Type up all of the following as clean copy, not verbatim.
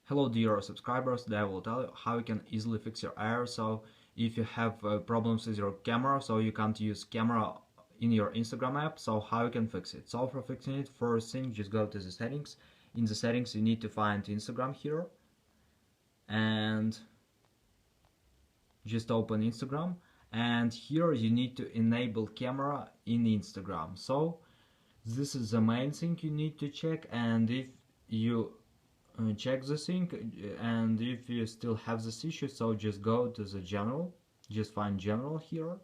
Hello dear subscribers, today I will tell you how you can easily fix your error. So if you have problems with your camera, so you can't use camera in your Instagram app, so how you can fix it. So for fixing it, first thing, just go to the settings. In the settings you need to find Instagram here and just open Instagram, and here you need to enable camera in Instagram. So this is the main thing you need to check, and if you check the thing, and if you still have this issue, so just go to the general, just find general here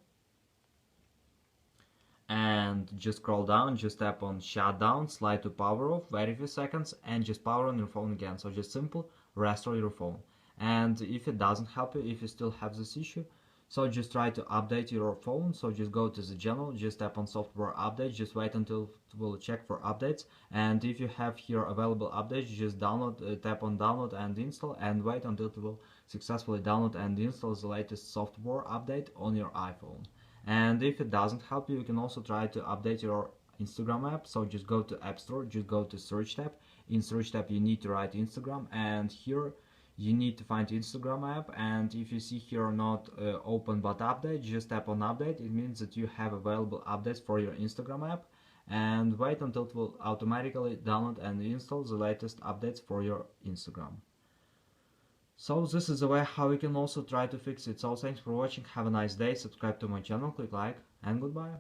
and just scroll down, just tap on shutdown, slide to power off, wait a few seconds and just power on your phone again. So just simple restore your phone. And if it doesn't help you, if you still have this issue, so just try to update your phone. So just go to the general, just tap on software update, just wait until it will check for updates, and if you have here available updates, just download, tap on download and install, and wait until it will successfully download and install the latest software update on your iPhone. And if it doesn't help you, you can also try to update your Instagram app. So just go to App Store, just go to search tab. In search tab you need to write Instagram, and here you need to find Instagram app, and if you see here not open but update, just tap on update. It means that you have available updates for your Instagram app, and wait until it will automatically download and install the latest updates for your Instagram. So this is the way how you can also try to fix it. So thanks for watching, have a nice day, subscribe to my channel, click like, and goodbye.